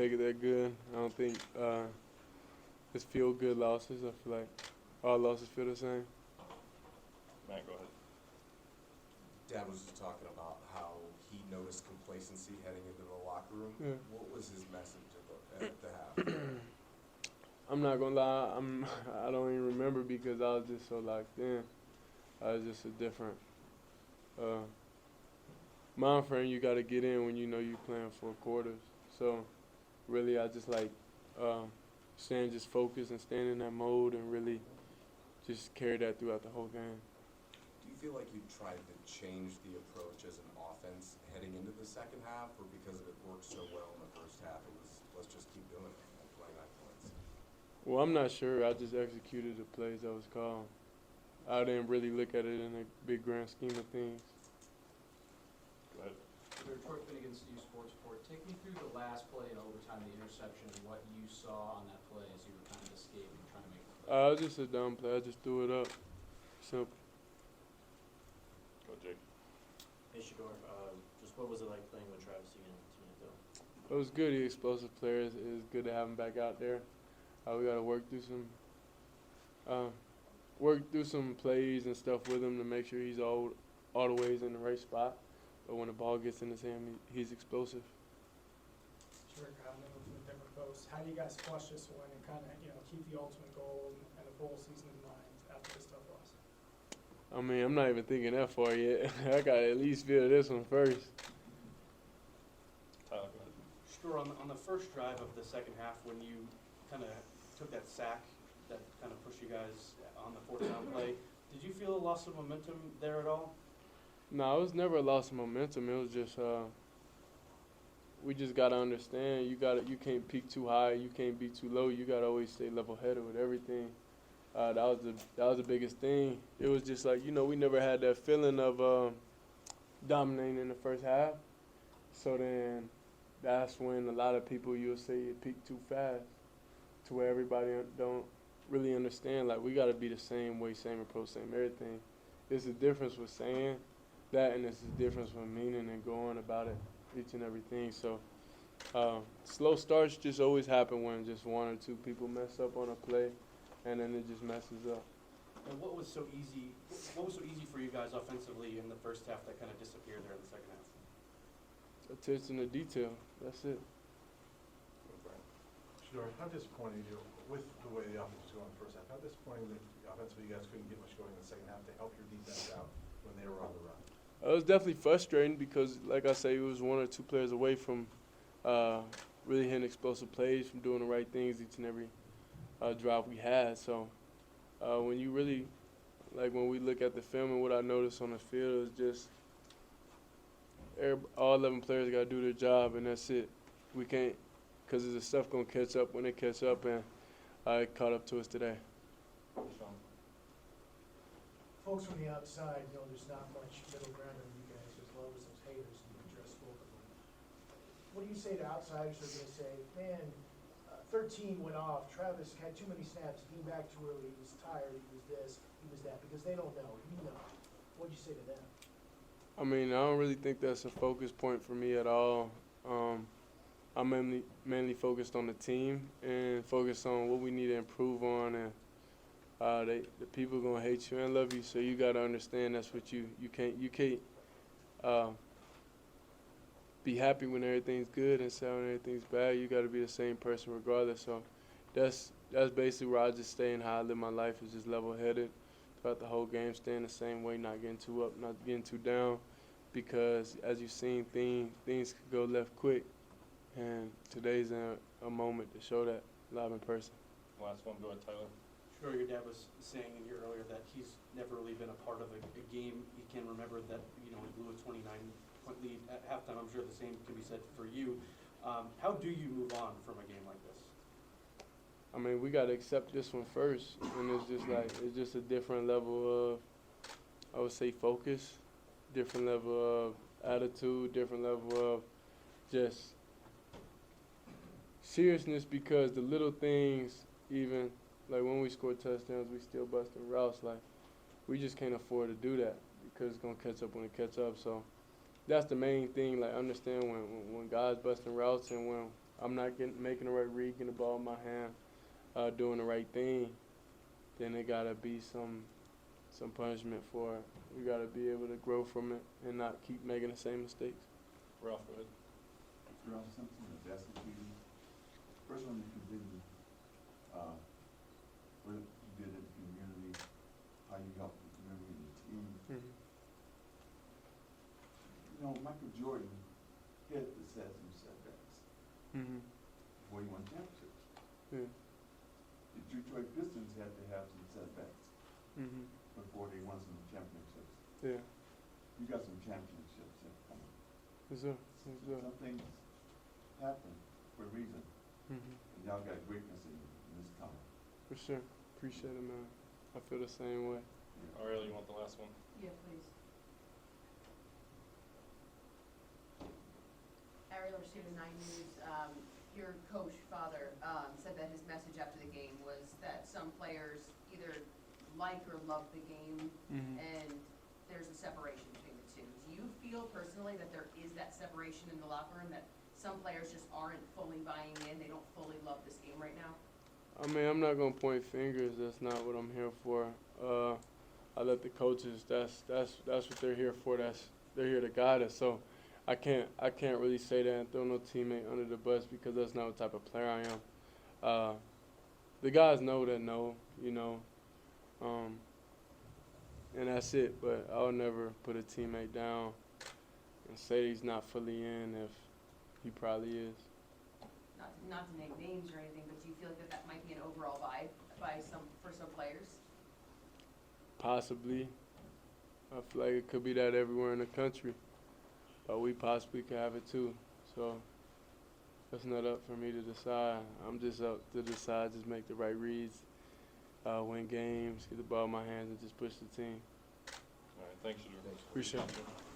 take it that good. I don't think it's feel good losses. I feel like all losses feel the same. Matt, go ahead. Dad was just talking about how he noticed complacency heading into the locker room. Yeah. What was his message at the half? I'm not gonna lie. I don't even remember because I was just so locked in. I was just a different mind frame. You got to get in when you know you're playing 4 quarters. So really, I just like staying just focused and staying in that mode and really just carry that throughout the whole game. Do you feel like you tried to change the approach as an offense heading into the second half, or because it worked so well in the first half, it was let's just keep doing it and 29 points? Well, I'm not sure. I just executed the plays that was called. I didn't really look at it in a big grand scheme of things. Go ahead. Troy Finnegan, Steve Sports Report. Take me through the last play in overtime, the interception, and what you saw on that play as you were kind of escaping, trying to make the play. It was just a dumb play. I just threw it up. Simple. Go, Jake. Hey, Shedeur, just what was it like playing with Travis again tonight, though? It was good. He's explosive player. It's good to have him back out there. We got to work through some plays and stuff with him to make sure he's all the ways in the right spot. But when the ball gets in his hand, he's explosive. Sure, Kyle, from the different posts. How do you guys flush this one and kind of keep the ultimate goal and the bowl season in mind after this tough loss? I mean, I'm not even thinking that far yet. I got to at least feel this one first. Tyler, go ahead. Sure, on the first drive of the second half, when you kind of took that sack that kind of pushed you guys on the fourth down play, did you feel a loss of momentum there at all? No, it was never a loss of momentum. It was just we just gotta understand you can't peak too high, you can't be too low. You gotta always stay level headed with everything. That was the biggest thing. It was just like we never had that feeling of dominating in the first half. So then that's when a lot of people you'll say it peaked too fast, to where everybody don't really understand. Like we gotta be the same way, same approach, same everything. There's a difference with saying that, and there's a difference with meaning and going about it, each and everything. So slow starts just always happen when just one or two people mess up on a play, and then it just messes up. And what was so easy for you guys offensively in the first half that kind of disappeared there in the second half? Attention to detail. That's it. Go, Brian. Shedeur, how disappointing you with the way the offense was going in the first half? How disappointing that offensively you guys couldn't get much going in the second half to help your defense out when they were on the run? It was definitely frustrating because, like I say, it was one or two players away from really hitting explosive plays, from doing the right things each and every drive we had. So when you really, when we look at the film and what I noticed on the field, is just all 11 players got to do their job, and that's it. We can't, because the stuff going to catch up when it catch up, and it caught up to us today. Sean. Folks from the outside know there's not much middle ground on you guys, as well as those haters you address vocally. What do you say to outsiders who are going to say, man, 13 went off, Travis had too many snaps, he came back too early, he was tired, he was this, he was that, because they don't know, you know. What do you say to them? I mean, I don't really think that's a focus point for me at all. I'm mainly focused on the team and focused on what we need to improve on, and the people are gonna hate you and love you, so you gotta understand that's what you can't be happy when everything's good and sad when everything's bad. You gotta be the same person regardless. So that's basically where I just stay and how I live my life, is just level headed throughout the whole game, staying the same way, not getting too up, not getting too down, because as you've seen, things could go left quick, and today's a moment to show that live in person. Last one, go ahead, Tyler. Sure, your dad was saying in here earlier that he's never really been a part of a game. He can remember that, he blew a 29-point lead at halftime. I'm sure the same can be said for you. How do you move on from a game like this? I mean, we got to accept this one first, and it's just a different level of, I would say, focus, different level of attitude, different level of just seriousness, because the little things, even like when we score touchdowns, we still busting routes. Like, we just can't afford to do that because it's gonna catch up when it catch up. So that's the main thing. Like, understand when guys busting routes and when I'm not making the right read, getting the ball in my hand, doing the right thing, then it gotta be some punishment for it. We gotta be able to grow from it and not keep making the same mistakes. Ralph, go ahead. Ralph Simpson, the best of you. First one that you did, what you did in the community, how you helped the community and the team. Mm-hmm. You know, Michael Jordan had to set some setbacks Mm-hmm. before he won championships. Yeah. The Detroit Pistons had to have some setbacks Mm-hmm. before they won some championships. Yeah. You got some championships that come. Yes, sir. Yes, sir. Some things happen for a reason, Mm-hmm. and y'all got greatness in this coming. For sure. Appreciate it, man. I feel the same way. Aurelia, you want the last one? Yeah, please. Ariel received 9 News. Your coach, father, said that his message after the game was that some players either like or love the game, Mm-hmm. and there's a separation between the two. Do you feel personally that there is that separation in the locker room, that some players just aren't fully buying in, they don't fully love this game right now? I mean, I'm not gonna point fingers. That's not what I'm here for. I let the coaches. That's what they're here for. They're here to guide us. So, I can't really say that and throw no teammate under the bus because that's not what type of player I am. The guys know, you know, and that's it. But I'll never put a teammate down and say he's not fully in if he probably is. Not to name names or anything, but do you feel like that might be an overall vibe for some players? Possibly. I feel like it could be that everywhere in the country. But we possibly could have it too. So that's not up for me to decide. I'm just up to decide, just make the right reads, win games, get the ball in my hands, and just push the team. All right, thanks, Shedeur. Appreciate it.